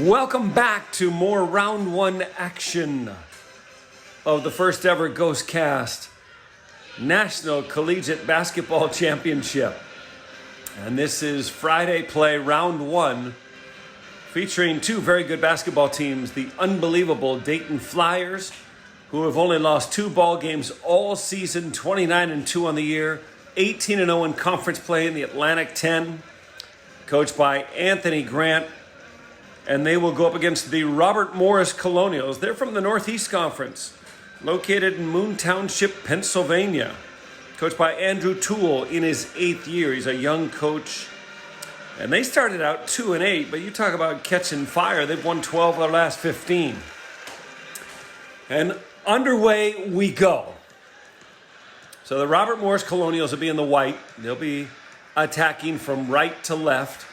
Welcome back to more round one action of the first ever Ghostcast National Collegiate Basketball Championship. And this is Friday play round one, featuring two very good basketball teams, the unbelievable Dayton Flyers, who have only lost 2 ball games all season, 29-2 on the year, 18-0 in conference play in the Atlantic 10, coached by Anthony Grant. And they will go up against the Robert Morris Colonials. They're from the Northeast Conference, located in Moon Township, Pennsylvania. Coached by Andrew Toole in his 8th year. He's a young coach. And they started out 2-8, but you talk about catching fire. They've won 12 of their last 15. And underway we go. So the Robert Morris Colonials will be in the white. They'll be attacking from right to left.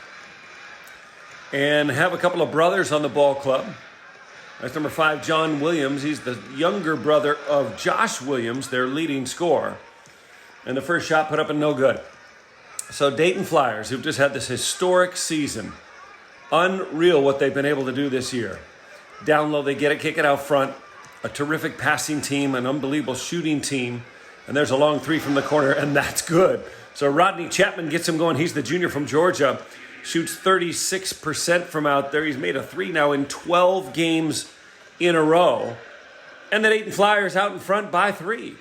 And have a couple of brothers on the ball club. That's number 5, John Williams. He's the younger brother of Josh Williams, their leading scorer. And the first shot put up and no good. So Dayton Flyers, who've just had this historic season. Unreal what they've been able to do this year. Down low, they get it, kick it out front. A terrific passing team, an unbelievable shooting team. And there's a long 3 from the corner, and that's good. So Rodney Chapman gets him going. He's the junior from Georgia. Shoots 36% from out there. He's made a 3 now in 12 games in a row. And the Dayton Flyers out in front by 3.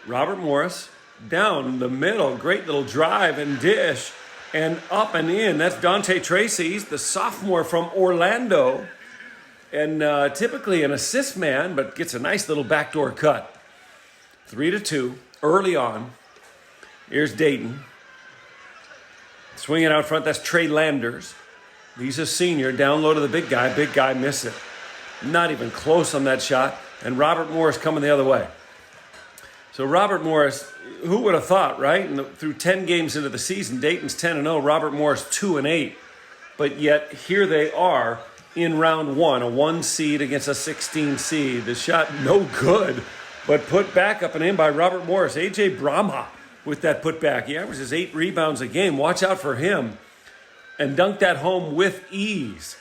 Robert Morris down the middle. Great little drive and dish. And up and in. That's Dante Tracy. He's the sophomore from Orlando. And typically an assist man, but gets a nice little backdoor cut. 3-2 early on. Here's Dayton. Swinging out front, that's Trey Landers. He's a senior, down low to the big guy. Big guy miss it. Not even close on that shot. And Robert Morris coming the other way. So Robert Morris, who would have thought, right? Through 10 games into the season, Dayton's 10-0, Robert Morris 2-8. But yet here they are in round one, a 1 seed against a 16 seed. The shot no good, but put back up and in by Robert Morris. A.J. Brahma with that putback. He averages 8 rebounds a game. Watch out for him. And dunked that home with ease.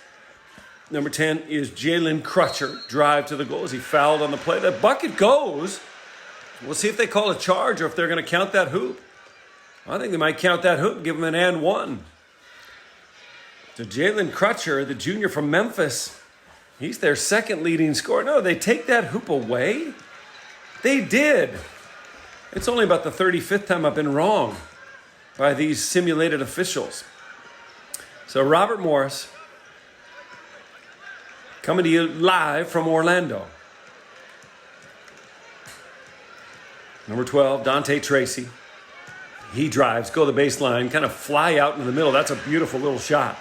Number 10 is Jalen Crutcher. Drive to the goal as he fouled on the play. The bucket goes. We'll see if they call a charge or if they're going to count that hoop. I think they might count that hoop and give him an and one. So Jalen Crutcher, the junior from Memphis, he's their second leading scorer. No, they take that hoop away? They did. It's only about the 35th time I've been wrong by these simulated officials. So Robert Morris coming to you live from Orlando. Number 12, Dante Tracy. He drives, go to the baseline, kind of fly out in the middle. That's a beautiful little shot.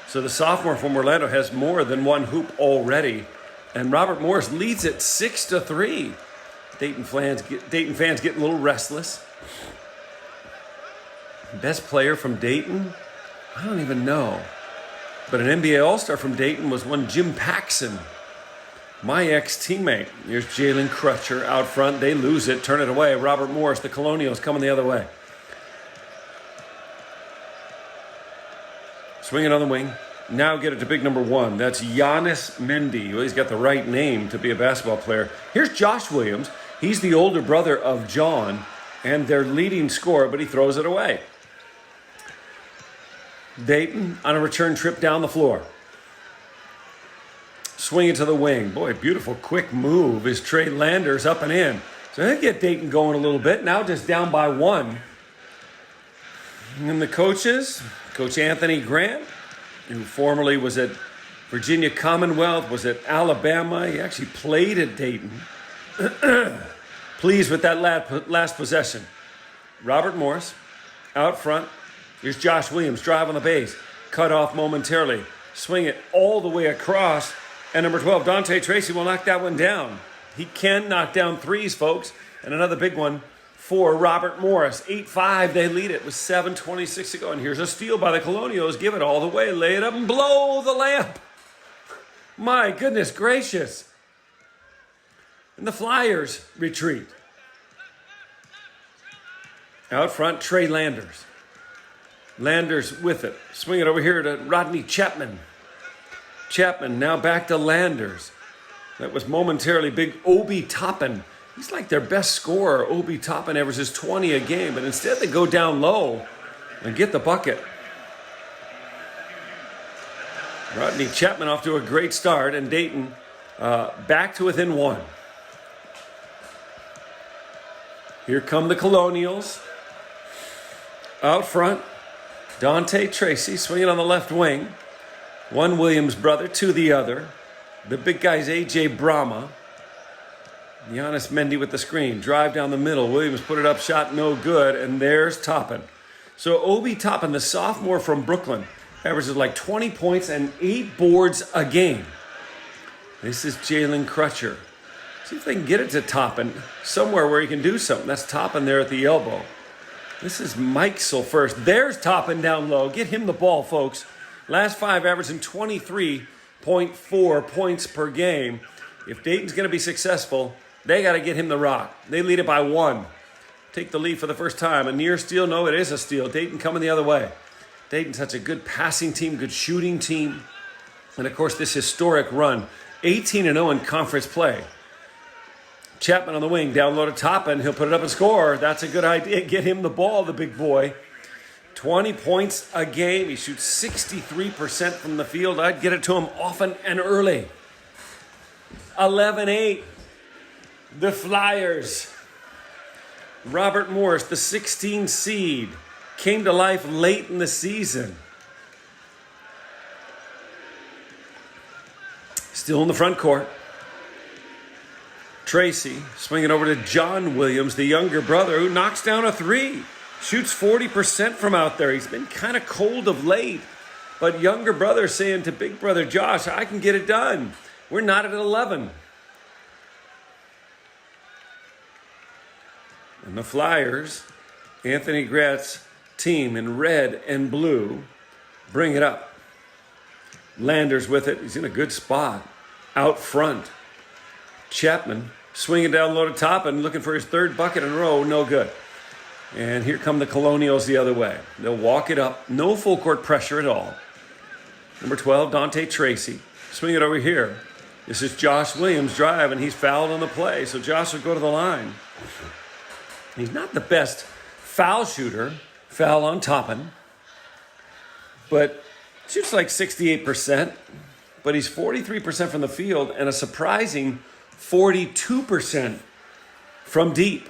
So the sophomore from Orlando has more than one hoop already. And Robert Morris leads it 6-3. Dayton fans getting a little restless. Best player from Dayton? I don't even know. But an NBA All-Star from Dayton was one Jim Paxson, my ex-teammate. Here's Jalen Crutcher out front. They lose it, turn it away. Robert Morris, the Colonials, coming the other way. Swinging on the wing. Now get it to big number 1. That's Giannis Mendy. Well, he's got the right name to be a basketball player. Here's Josh Williams. He's the older brother of John and their leading scorer, but he throws it away. Dayton on a return trip down the floor. Swing it to the wing. Boy, beautiful quick move is Trey Landers up and in. So they get Dayton going a little bit. Now just down by 1. And the coaches, Coach Anthony Grant, who formerly was at Virginia Commonwealth, was at Alabama. He actually played at Dayton. Pleased with that last possession. Robert Morris out front. Here's Josh Williams, drive on the base. Cut off momentarily. Swing it all the way across. And number 12, Dante Tracy will knock that one down. He can knock down threes, folks. And another big one for Robert Morris. 8-5, they lead it with 7:26 to go. And here's a steal by the Colonials. Give it all the way. Lay it up and blow the lamp. My goodness gracious. And the Flyers retreat. Out front, Trey Landers. Landers with it. Swing it over here to Rodney Chapman. Chapman now back to Landers. That was momentarily big Obi Toppin. He's like their best scorer. Obi Toppin averages 20 a game, but instead they go down low and get the bucket. Rodney Chapman off to a great start, and Dayton back to within one. Here come the Colonials. Out front, Dante Tracy swinging on the left wing. One Williams brother to the other. The big guy's A.J. Brahma. Giannis Mendy with the screen. Drive down the middle. Williams put it up, shot no good, and there's Toppin. So Obi Toppin, the sophomore from Brooklyn, averages like 20 points and 8 boards a game. This is Jalen Crutcher. See if they can get it to Toppin somewhere where he can do something. That's Toppin there at the elbow. This is Mikesel first. There's Toppin down low. Get him the ball, folks. Last 5 averaging 23.4 points per game. If Dayton's going to be successful, they got to get him the rock. They lead it by 1. Take the lead for the first time. A near steal? No, it is a steal. Dayton coming the other way. Dayton's such a good passing team, good shooting team. And, of course, this historic run. 18-0 in conference play. Chapman on the wing, down low to Toppin. He'll put it up and score. That's a good idea. Get him the ball, the big boy. 20 points a game. He shoots 63% from the field. I'd get it to him often and early. 11-8. The Flyers. Robert Morris, the 16 seed, came to life late in the season. Still in the front court. Tracy swinging over to John Williams, the younger brother, who knocks down a 3. Shoots 40% from out there. He's been kind of cold of late. But younger brother saying to big brother Josh, I can get it done. We're not at 11. And the Flyers, Anthony Gratz's team in red and blue, bring it up. Landers with it. He's in a good spot. Out front. Chapman swinging down low to Toppin, looking for his 3rd bucket in a row. No good. And here come the Colonials the other way. They'll walk it up. No full court pressure at all. Number 12, Dante Tracy. Swing it over here. This is Josh Williams' drive, and he's fouled on the play. So Josh will go to the line. He's not the best foul shooter. Foul on Toppin. But shoots like 68%. But he's 43% from the field and a surprising 42% from deep.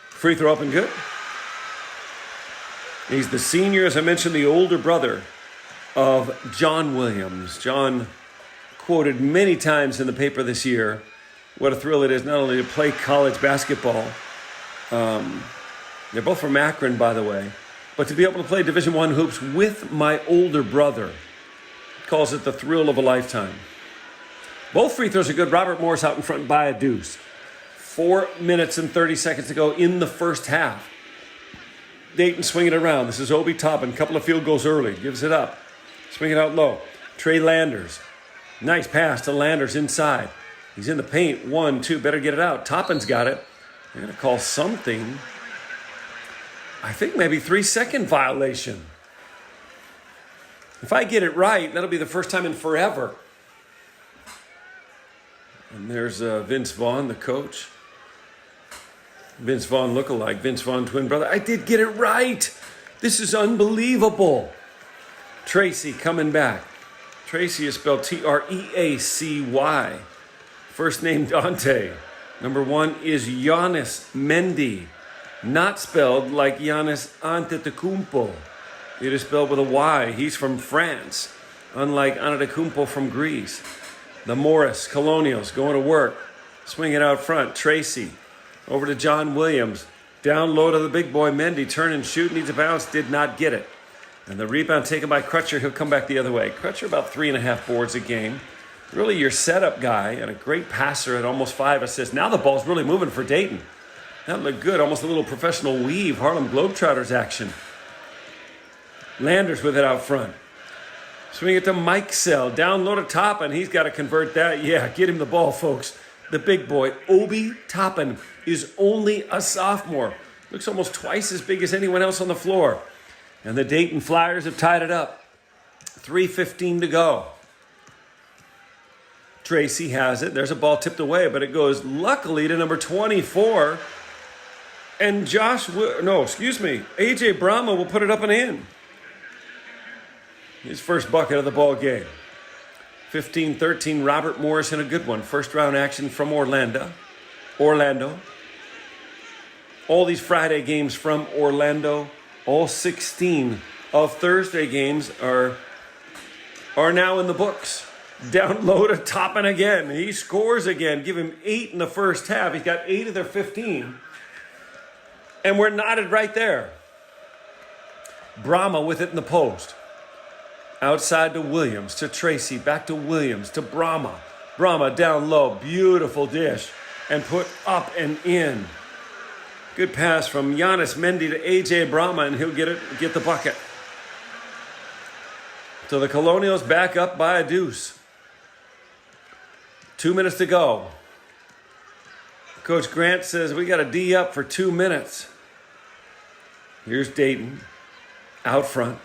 Free throw up and good. He's the senior, as I mentioned, the older brother of John Williams. John quoted many times in the paper this year what a thrill it is not only to play college basketball. They're both from Akron, by the way. But to be able to play Division I hoops with my older brother. Calls it the thrill of a lifetime. Both free throws are good. Robert Morris out in front by a deuce. 4 minutes and 30 seconds to go in the first half. Dayton swinging it around. This is Obi Toppin. Couple of field goals early. Gives it up. Swing it out low. Trey Landers. Nice pass to Landers inside. He's in the paint. 1, 2. Better get it out. Toppin's got it. They're going to call something. I think maybe 3-second violation. If I get it right, that'll be the first time in forever. And there's Vince Vaughn, the coach. Vince Vaughn lookalike, Vince Vaughn twin brother. I did get it right. This is unbelievable. Tracy coming back. Tracy is spelled T-R-E-A-C-Y. First name Dante. Number 1 is Giannis Mendy. Not spelled like Giannis Antetokounmpo. It is spelled with a Y. He's from France, unlike Antetokounmpo from Greece. The Morris Colonials going to work. Swing it out front. Tracy over to John Williams. Down low to the big boy Mendy. Turn and shoot. Needs a bounce. Did not get it. And the rebound taken by Crutcher. He'll come back the other way. Crutcher about 3.5 boards a game. Really your setup guy and a great passer at almost 5 assists. Now the ball's really moving for Dayton. That looked good. Almost a little professional weave. Harlem Globetrotters action. Landers with it out front. Swing it to Mikesel. Down low to Toppin. He's got to convert that. Yeah, get him the ball, folks. The big boy, Obi Toppin, is only a sophomore. Looks almost twice as big as anyone else on the floor. And the Dayton Flyers have tied it up. 3:15 to go. Tracy has it. There's a ball tipped away, but it goes luckily to number 24. And AJ Brahma will put it up and in. His first bucket of the ball game. 15-13, Robert Morris in a good one. First round action from Orlando. All these Friday games from Orlando. All 16 of Thursday games are now in the books. Down low to Toppin again. He scores again. Give him 8 in the first half. He's got 8 of their 15. And we're knotted right there. Brahma with it in the post. Outside to Williams, to Tracy, back to Williams, to Brahma. Brahma down low. Beautiful dish. And put up and in. Good pass from Giannis Mendy to AJ Brahma, and he'll get the bucket. So the Colonials back up by a deuce. 2 minutes to go. Coach Grant says we got a D up for 2 minutes. Here's Dayton out front,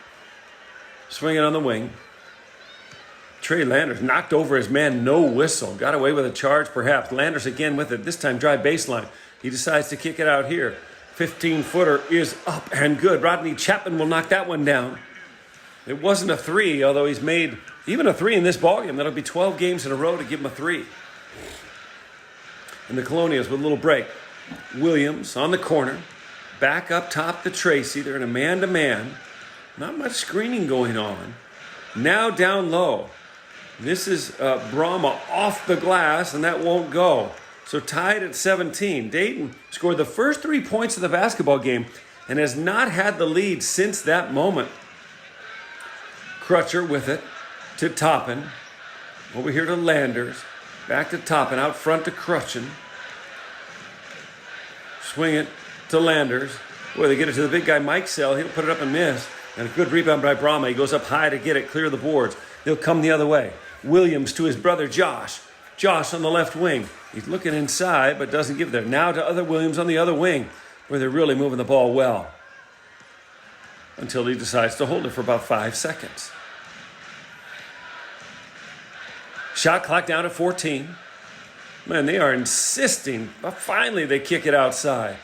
swinging on the wing. Trey Landers knocked over his man, no whistle. Got away with a charge perhaps. Landers again with it, this time drive baseline. He decides to kick it out here. 15-footer is up and good. Rodney Chapman will knock that one down. It wasn't a 3, although he's made even a 3 in this ballgame. That'll be 12 games in a row to give him a 3. And the Colonials with a little break. Williams on the corner. Back up top to Tracy. They're in a man-to-man. Not much screening going on. Now down low. This is Brahma off the glass, and that won't go. So tied at 17. Dayton scored the first 3 points of the basketball game and has not had the lead since that moment. Crutcher with it to Toppin. Over here to Landers. Back to Toppin. Out front to Crutchen. Swing it to Landers. Boy, they get it to the big guy, Mike Sell. He'll put it up and miss. And a good rebound by Brahma. He goes up high to get it, clear the boards. He'll come the other way. Williams to his brother Josh. Josh on the left wing. He's looking inside, but doesn't give there. Now to other Williams on the other wing, where they're really moving the ball well. Until he decides to hold it for about 5 seconds. Shot clock down at 14. Man, they are insisting. But finally, they kick it outside.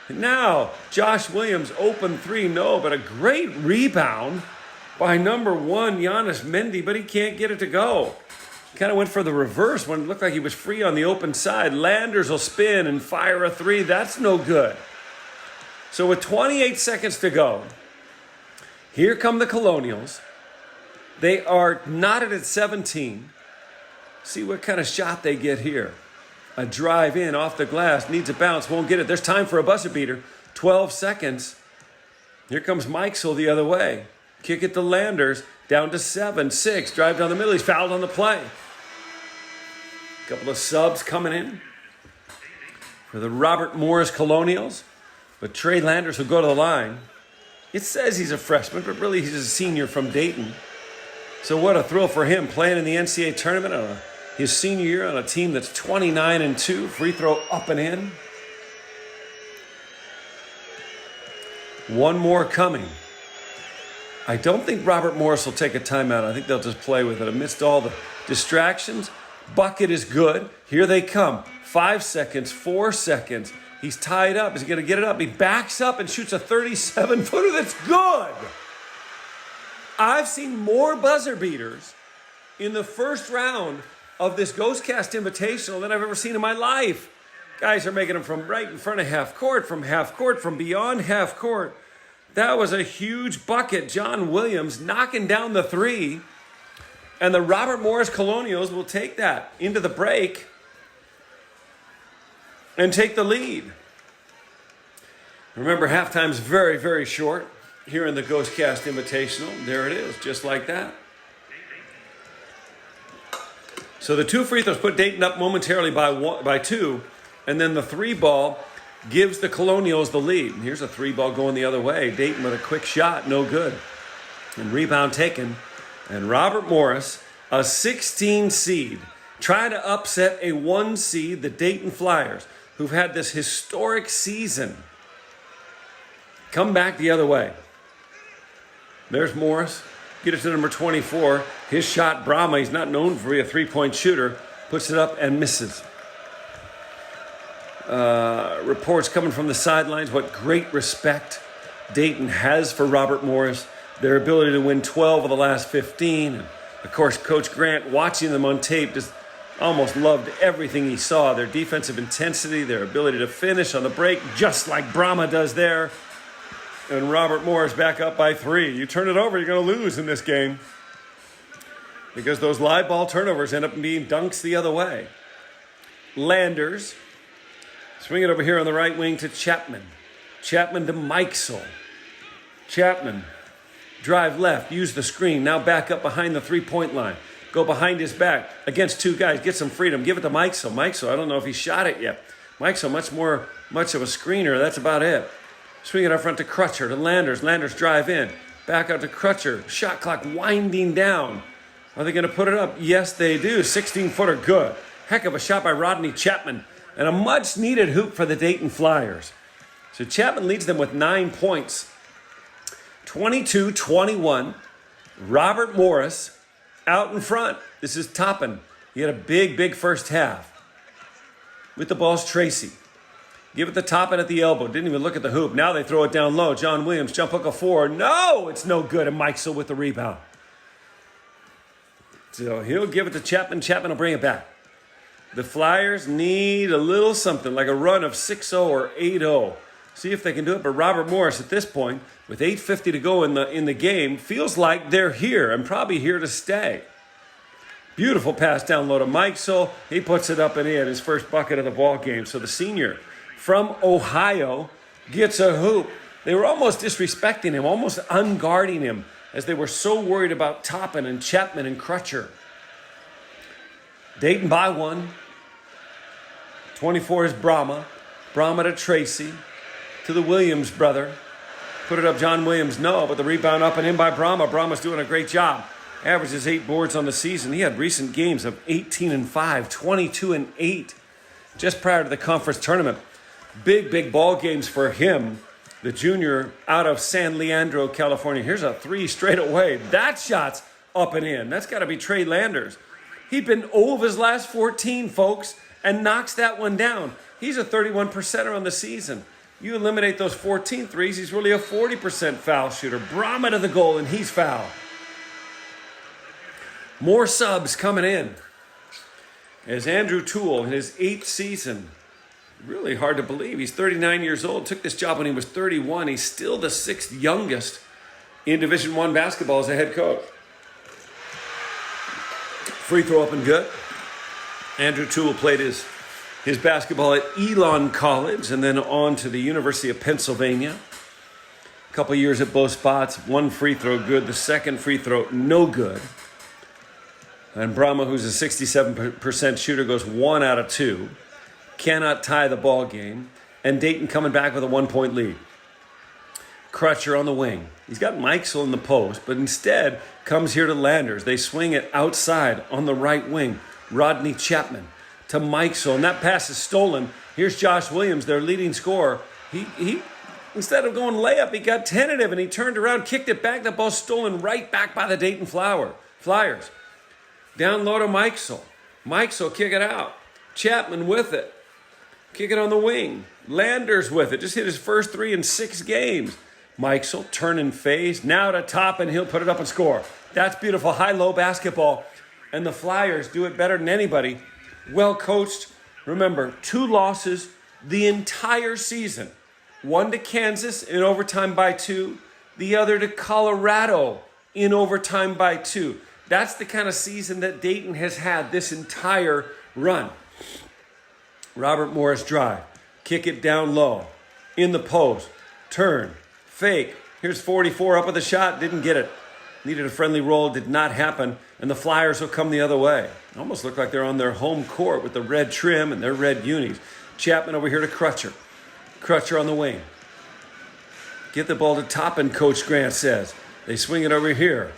And now, Josh Williams, open 3, no, but a great rebound by number 1, Giannis Mendy, but he can't get it to go. Kind of went for the reverse when it looked like he was free on the open side. Landers will spin and fire a 3. That's no good. So with 28 seconds to go, here come the Colonials. They are knotted at 17. See what kind of shot they get here. A drive in off the glass, needs a bounce, won't get it. There's time for a buzzer beater. 12 seconds. Here comes Mikesell the other way. Kick it to Landers, down to 7, 6. Drive down the middle, he's fouled on the play. Couple of subs coming in for the Robert Morris Colonials. But Trey Landers will go to the line. It says he's a freshman, but really he's a senior from Dayton. So what a thrill for him, playing in the NCAA tournament on his senior year on a team that's 29-2. Free throw up and in. One more coming. I don't think Robert Morris will take a timeout. I think they'll just play with it. Amidst all the distractions, bucket is good. Here they come. 5 seconds, 4 seconds. He's tied up. Is he going to get it up? He backs up and shoots a 37-footer that's good. I've seen more buzzer beaters in the first round of this Ghostcast Invitational than I've ever seen in my life. Guys are making them from right in front of half court, from beyond half court. That was a huge bucket. John Williams knocking down the 3. And the Robert Morris Colonials will take that into the break and take the lead. Remember, halftime's very, very short here in the Ghostcast Invitational. There it is, just like that. So the 2 free throws put Dayton up momentarily by 2, and then the 3 ball gives the Colonials the lead. And here's a 3 ball going the other way. Dayton with a quick shot, no good. And rebound taken. And Robert Morris, a 16 seed, trying to upset a 1 seed, the Dayton Flyers, who've had this historic season, come back the other way. There's Morris. Get it to number 24. His shot, Brahma, he's not known for being a 3-point shooter, Puts it up and misses. Reports coming from the sidelines, what great respect Dayton has for Robert Morris, their ability to win 12 of the last 15. And of course, Coach Grant, watching them on tape, just almost loved everything he saw. Their defensive intensity, their ability to finish on the break, just like Brahma does there. And Robert Morris back up by 3. You turn it over, you're going to lose in this game, because those live ball turnovers end up being dunks the other way. Landers swing it over here on the right wing to Chapman. Chapman to Mikesell. Chapman, drive left, use the screen, now back up behind the three-point line. Go behind his back against 2 guys, get some freedom, give it to Mikesell. Mikesell, I don't know if he shot it yet. Mikesell, much of a screener, that's about it. Swing it up front to Crutcher, to Landers. Landers drive in, back out to Crutcher. Shot clock winding down. Are they going to put it up? Yes, they do. 16-footer, good. Heck of a shot by Rodney Chapman. And a much-needed hoop for the Dayton Flyers. So Chapman leads them with 9 points. 22-21. Robert Morris out in front. This is Toppin. He had a big first half. With the ball's Tracy. Give it to Toppin at the elbow. Didn't even look at the hoop. Now they throw it down low. John Williams, jump hook of 4. No, it's no good. And Mikesell with the rebound. So he'll give it to Chapman. Chapman will bring it back. The Flyers need a little something, like a run of 6-0 or 8-0. See if they can do it. But Robert Morris at this point, with 8:50 to go in the game, feels like they're here and probably here to stay. Beautiful pass down low to Mikesell. He puts it up and in, his first bucket of the ball game. So the senior from Ohio gets a hoop. They were almost disrespecting him, almost unguarding him, as they were so worried about Toppin and Chapman and Crutcher. Dayton by 1. 24 is Brahma. Brahma to Tracy. To the Williams brother. Put it up, John Williams. No, but the rebound up and in by Brahma. Brahma's doing a great job. Averages 8 boards on the season. He had recent games of 18-5, 22-8, just prior to the conference tournament. Big ball games for him. The junior out of San Leandro, California. Here's a 3 straight away. That shot's up and in. That's got to be Trey Landers. He'd been 0 of his last 14, folks, and knocks that one down. He's a 31%er on the season. You eliminate those 14 threes, he's really a 40% foul shooter. Brahma to the goal, and he's fouled. More subs coming in. As Andrew Toole, in his 8th season, really hard to believe. He's 39 years old, took this job when he was 31. He's still the 6th youngest in Division I basketball as a head coach. Free throw up and good. Andrew Toole played his basketball at Elon College and then on to the University of Pennsylvania. A couple years at both spots. 1 free throw good. The second free throw no good. And Brahma, who's a 67% shooter, goes 1 out of 2. Cannot tie the ball game. And Dayton coming back with a 1-point lead. Crutcher on the wing. He's got Mikesell in the post, but instead comes here to Landers. They swing it outside on the right wing. Rodney Chapman to Mikesell, and that pass is stolen. Here's Josh Williams, their leading scorer. He instead of going layup, he got tentative, and he turned around, kicked it back. The ball's stolen right back by the Dayton Flyers. Down low to Mikesell. Mikesell kick it out. Chapman with it. Kick it on the wing. Landers with it. Just hit his first 3 in 6 games. Mikesell, turn and phase. Now to Toppin, he'll put it up and score. That's beautiful high-low basketball. And the Flyers do it better than anybody. Well coached. Remember, 2 losses the entire season. 1 to Kansas in overtime by 2. The other to Colorado in overtime by 2. That's the kind of season that Dayton has had this entire run. Robert Morris drive. Kick it down low. In the post. Turn. Fake. Here's 44 up with a shot. Didn't get it. Needed a friendly roll. Did not happen. And the Flyers will come the other way. Almost look like they're on their home court with the red trim and their red unis. Chapman over here to Crutcher. Crutcher on the wing. Get the ball to Toppin, Coach Grant says. They swing it over here.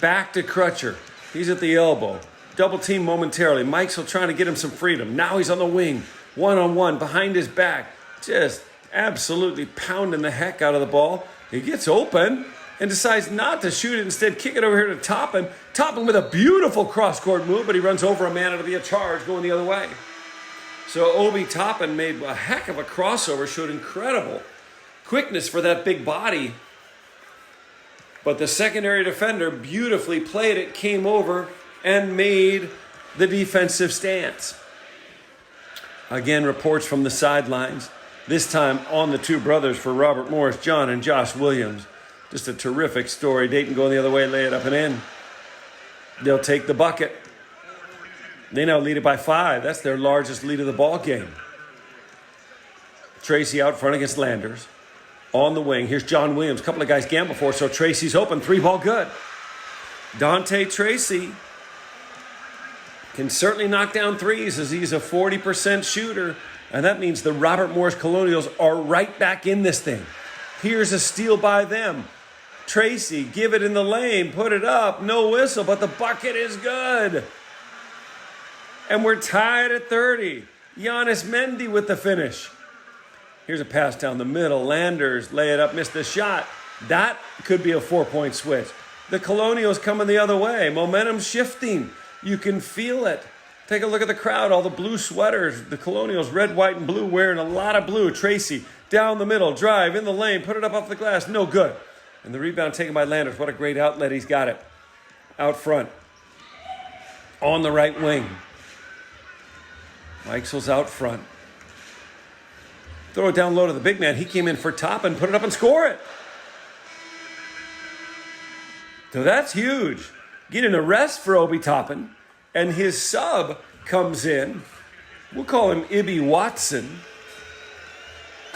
Back to Crutcher. He's at the elbow. Double team momentarily. Mikesell trying to get him some freedom. Now he's on the wing. 1-on-1 behind his back. Just absolutely pounding the heck out of the ball. He gets open. and decides not to shoot it. Instead, kick it over here to Toppin. Toppin with a beautiful cross-court move, but he runs over a man. It'll be a charge going the other way. So Obi Toppin made a heck of a crossover, showed incredible quickness for that big body. But the secondary defender beautifully played it, came over, and made the defensive stance. Again, reports from the sidelines. This time on the two brothers for Robert Morris, John and Josh Williams. Just a terrific story. Dayton going the other way, lay it up and in. They'll take the bucket. They now lead it by 5. That's their largest lead of the ball game. Tracy out front against Landers. On the wing, here's John Williams. A couple of guys gamble for, so Tracy's open. 3-ball good. Dante Tracy can certainly knock down threes as he's a 40% shooter. And that means the Robert Morris Colonials are right back in this thing. Here's a steal by them. Tracy, give it in the lane, put it up, no whistle, but the bucket is good. And we're tied at 30. Giannis Mendy with the finish. Here's a pass down the middle. Landers, lay it up, missed the shot. That could be a 4-point switch. The Colonials coming the other way. Momentum shifting. You can feel it. Take a look at the crowd, all the blue sweaters. The Colonials, red, white, and blue, wearing a lot of blue. Tracy, down the middle, drive, in the lane, put it up off the glass, no good. And the rebound taken by Landers. What a great outlet, he's got it. Out front. On the right wing. Meixel's out front. Throw it down low to the big man. He came in for top and put it up and score it. So that's huge. Getting a rest for Obi Toppin. And his sub comes in. We'll call him Ibby Watson.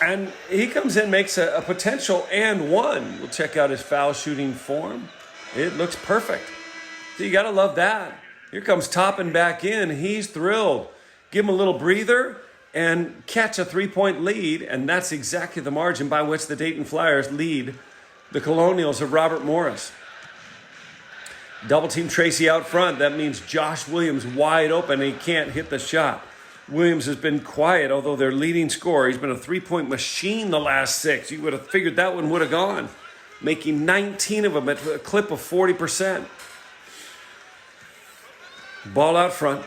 And he comes in, makes a potential and one. We'll check out his foul shooting form. It looks perfect. So you got to love that. Here comes Toppin back in. He's thrilled. Give him a little breather and catch a 3-point lead. And that's exactly the margin by which the Dayton Flyers lead the Colonials of Robert Morris. Double team Tracy out front. That means Josh Williams wide open. And he can't hit the shot. Williams has been quiet, although their leading scorer. He's been a 3-point machine the last 6. You would have figured that one would have gone. Making 19 of them at a clip of 40%. Ball out front.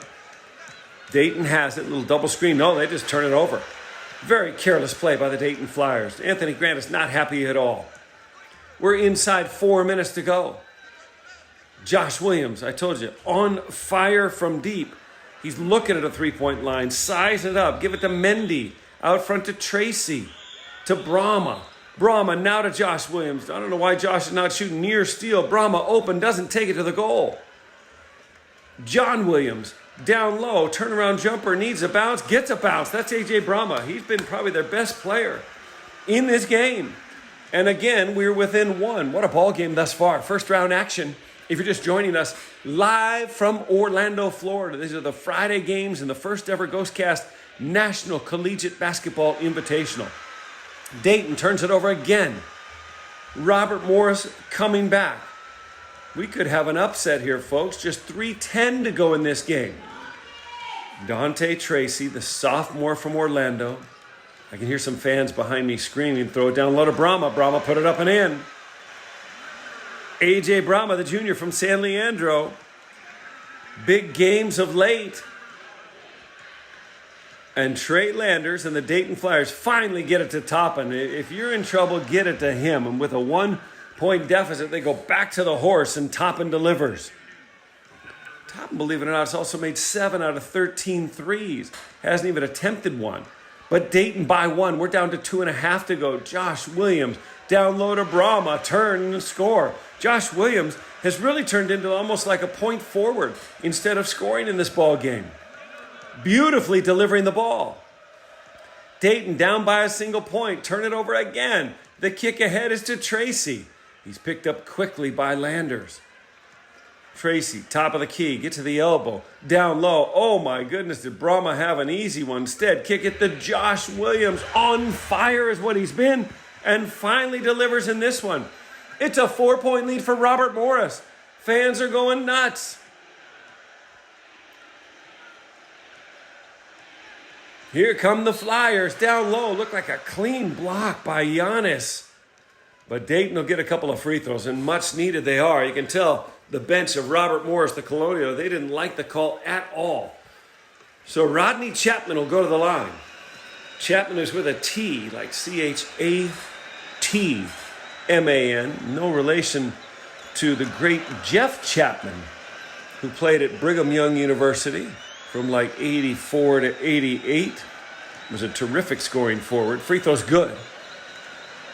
Dayton has it. Little double screen. No, they just turn it over. Very careless play by the Dayton Flyers. Anthony Grant is not happy at all. We're inside 4 minutes to go. Josh Williams, I told you, on fire from deep. He's looking at a 3-point line. Size it up. Give it to Mendy. Out front to Tracy. To Brahma. Brahma now to Josh Williams. I don't know why Josh is not shooting near steal. Brahma open. Doesn't take it to the goal. John Williams. Down low. Turnaround jumper. Needs a bounce. Gets a bounce. That's A.J. Brahma. He's been probably their best player in this game. And again, we're within 1. What a ball game thus far. First round action. If you're just joining us, live from Orlando, Florida. These are the Friday games in the first ever Ghostcast National Collegiate Basketball Invitational. Dayton turns it over again. Robert Morris coming back. We could have an upset here, folks. Just 3:10 to go in this game. Dante Tracy, the sophomore from Orlando. I can hear some fans behind me screaming, throw it down low to Brahma. Brahma put it up and in. A.J. Brahma, the junior from San Leandro. Big games of late. And Trey Landers and the Dayton Flyers finally get it to Toppin. If you're in trouble, get it to him. And with a 1-point deficit, they go back to the horse and Toppin delivers. Toppin, believe it or not, has also made 7 out of 13 threes. Hasn't even attempted one. But Dayton by 1. We're down to 2.5 to go. Josh Williams down low to Brahma. Turn and score. Josh Williams has really turned into almost like a point forward instead of scoring in this ball game. Beautifully delivering the ball. Dayton down by a single point. Turn it over again. The kick ahead is to Tracy. He's picked up quickly by Landers. Tracy, top of the key, get to the elbow. Down low. Oh my goodness, did Brahma have an easy one? Instead, kick it to Josh Williams. On fire is what he's been. And finally delivers in this one. It's a 4-point lead for Robert Morris. Fans are going nuts. Here come the Flyers down low. Look like a clean block by Giannis. But Dayton will get a couple of free throws, and much needed they are. You can tell the bench of Robert Morris, the Colonial, they didn't like the call at all. So Rodney Chapman will go to the line. Chapman is with a T, like Chatman. No relation to the great Jeff Chapman, who played at Brigham Young University from like 84 to 88. Was a terrific scoring forward. Free throw's good.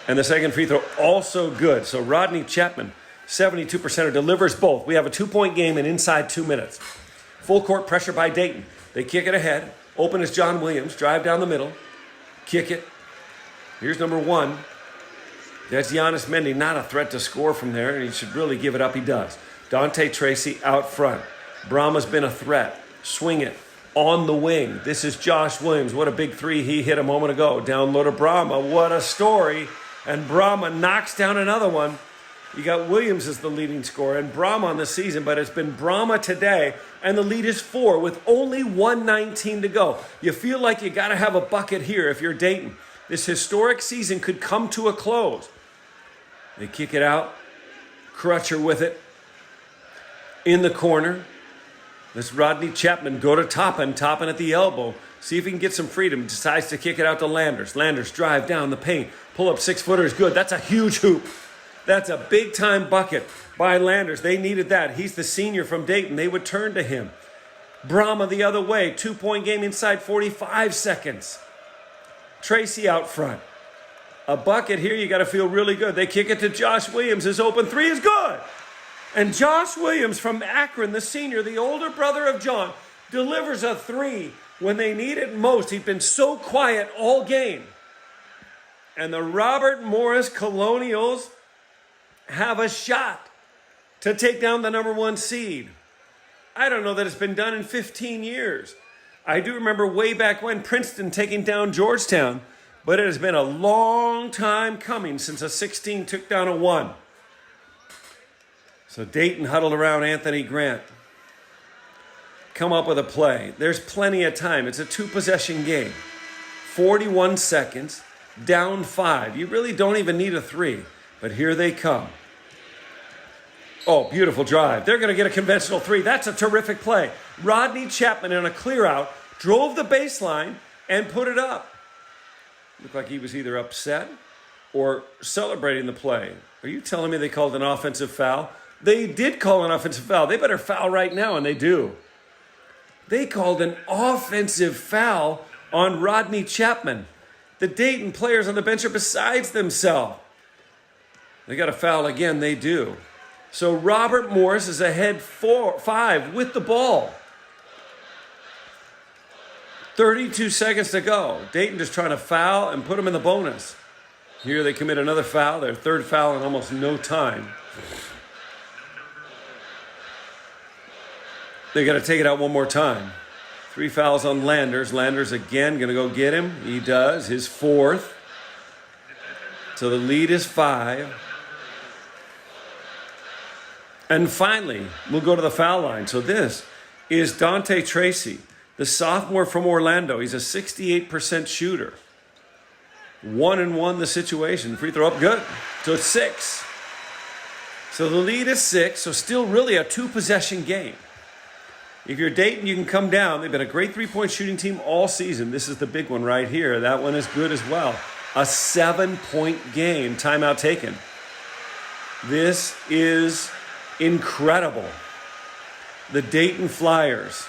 And the second free throw also good. So Rodney Chapman, 72% delivers both. We have a 2-point game in inside 2 minutes. Full court pressure by Dayton. They kick it ahead. Open is John Williams. Drive down the middle. Kick it. Here's number 1. That's Giannis Mendy. Not a threat to score from there, and he should really give it up. He does. Dante Tracy out front. Brahma's been a threat. Swing it. On the wing. This is Josh Williams. What a big 3 he hit a moment ago. Down low to Brahma. What a story. And Brahma knocks down another one. You got Williams as the leading scorer and Brahma on the season, but it's been Brahma today, and the lead is 4 with only 1:19 to go. You feel like you got to have a bucket here if you're Dayton. This historic season could come to a close. They kick it out. Crutcher with it. In the corner. This Rodney Chapman go to Toppin at the elbow. See if he can get some freedom. Decides to kick it out to Landers. Landers drive down the paint. Pull up 6-footer is good. That's a huge hoop. That's a big-time bucket by Landers. They needed that. He's the senior from Dayton. They would turn to him. Brahma the other way. 2-point game inside 45 seconds. Tracy out front. A bucket here, you got to feel really good. They kick it to Josh Williams. His open 3 is good. And Josh Williams from Akron, the senior, the older brother of John, delivers a 3 when they need it most. He's been so quiet all game. And the Robert Morris Colonials have a shot to take down the number 1 seed. I don't know that it's been done in 15 years. I do remember way back when Princeton taking down Georgetown, but it has been a long time coming since a 16 took down a 1. So Dayton huddled around Anthony Grant. Come up with a play. There's plenty of time. It's a 2-possession game. 41 seconds, down 5. You really don't even need a 3, but here they come. Oh, beautiful drive. They're going to get a conventional 3. That's a terrific play. Rodney Chapman in a clear out drove the baseline and put it up. Looked like he was either upset or celebrating the play. Are you telling me they called an offensive foul? They did call an offensive foul. They better foul right now, and they do. They called an offensive foul on Rodney Chapman. The Dayton players on the bench are besides themselves. They got a foul again. They do. So Robert Morris is ahead 5 with the ball. 32 seconds to go. Dayton just trying to foul and put them in the bonus. Here they commit another foul. Their 3rd foul in almost no time. They got to take it out one more time. 3 fouls on Landers. Landers again going to go get him. He does. His 4th. So the lead is 5. And finally, we'll go to the foul line. So this is Dante Tracy, the sophomore from Orlando. He's a 68% shooter. 1-1 the situation. Free throw up, good. So it's 6. So the lead is 6. So still really a 2-possession game. If you're Dayton, you can come down. They've been a great 3-point shooting team all season. This is the big one right here. That one is good as well. A 7-point game. Timeout taken. This is incredible. The Dayton Flyers.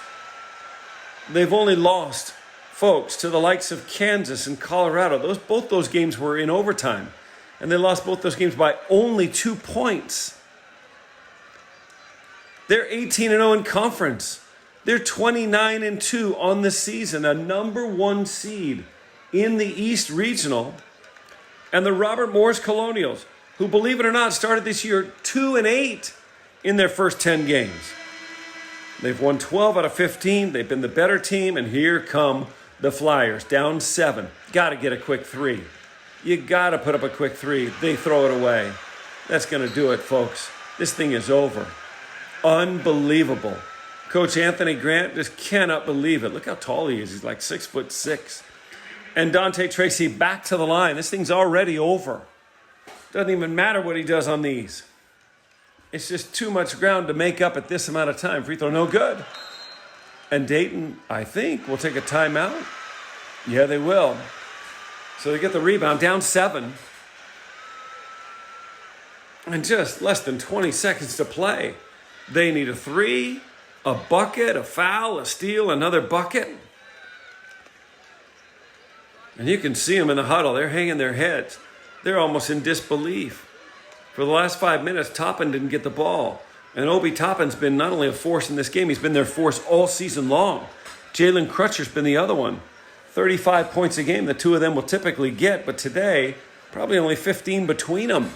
They've only lost, folks, to the likes of Kansas and Colorado. Both those games were in overtime. And they lost both those games by only 2 points. They're 18-0 in conference. They're 29-2 on the season, a number 1 seed in the East Regional. And the Robert Morris Colonials, who, believe it or not, started this year 2-8 in their first 10 games. They've won 12 out of 15. They've been the better team, and here come the Flyers, down 7. Got to get a quick 3. You got to put up a quick 3. They throw it away. That's going to do it, folks. This thing is over. Unbelievable. Coach Anthony Grant just cannot believe it. Look how tall he is. He's like 6'6". And Dante Tracy back to the line. This thing's already over. Doesn't even matter what he does on these. It's just too much ground to make up at this amount of time. Free throw, no good. And Dayton, I think, will take a timeout. Yeah, they will. So they get the rebound, down 7. And just less than 20 seconds to play. They need a 3, a bucket, a foul, a steal, another bucket. And you can see them in the huddle. They're hanging their heads. They're almost in disbelief. For the last 5 minutes, Toppin didn't get the ball. And Obi Toppin's been not only a force in this game, he's been their force all season long. Jalen Crutcher's been the other one. 35 points a game, the two of them will typically get, but today, probably only 15 between them.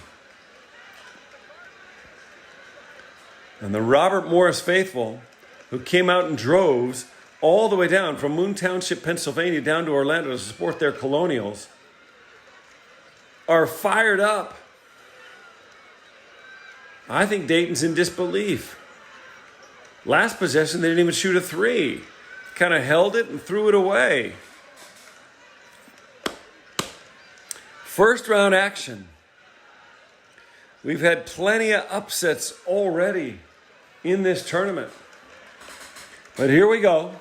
And the Robert Morris faithful, who came out in droves all the way down from Moon Township, Pennsylvania, down to Orlando to support their Colonials, are fired up. I think Dayton's in disbelief. Last possession, they didn't even shoot a 3. Kind of held it and threw it away. First round action. We've had plenty of upsets already in this tournament. But here we go.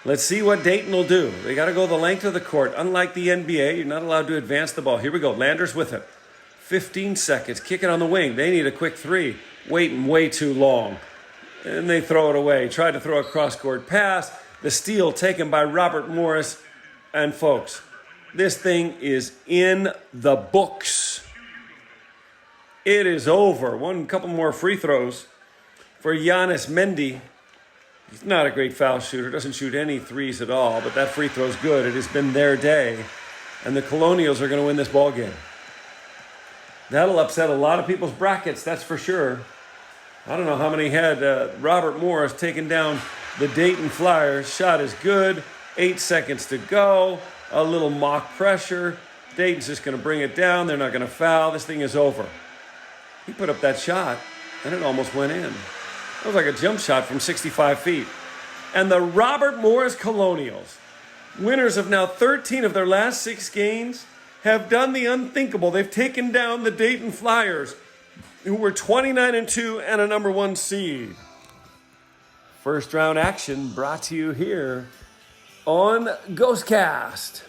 Let's see what Dayton will do. They got to go the length of the court. Unlike the NBA, you're not allowed to advance the ball. Here we go. Landers with it. 15 seconds. Kick it on the wing. They need a quick 3. Waiting way too long. And they throw it away. Tried to throw a cross-court pass. The steal taken by Robert Morris. And folks, this thing is in the books. It is over. Couple more free throws for Giannis Mendy. He's not a great foul shooter. Doesn't shoot any threes at all. But that free throw's good. It has been their day. And the Colonials are going to win this ball game. That'll upset a lot of people's brackets, that's for sure. I don't know how many had Robert Morris taking down the Dayton Flyers. Shot is good. 8 seconds to go. A little mock pressure. Dayton's just going to bring it down. They're not going to foul. This thing is over. He put up that shot, and it almost went in. It was like a jump shot from 65 feet. And the Robert Morris Colonials, winners of now 13 of their last 6 games, have done the unthinkable. They've taken down the Dayton Flyers, who were 29-2 and a number 1 seed. First round action brought to you here on Ghostcast.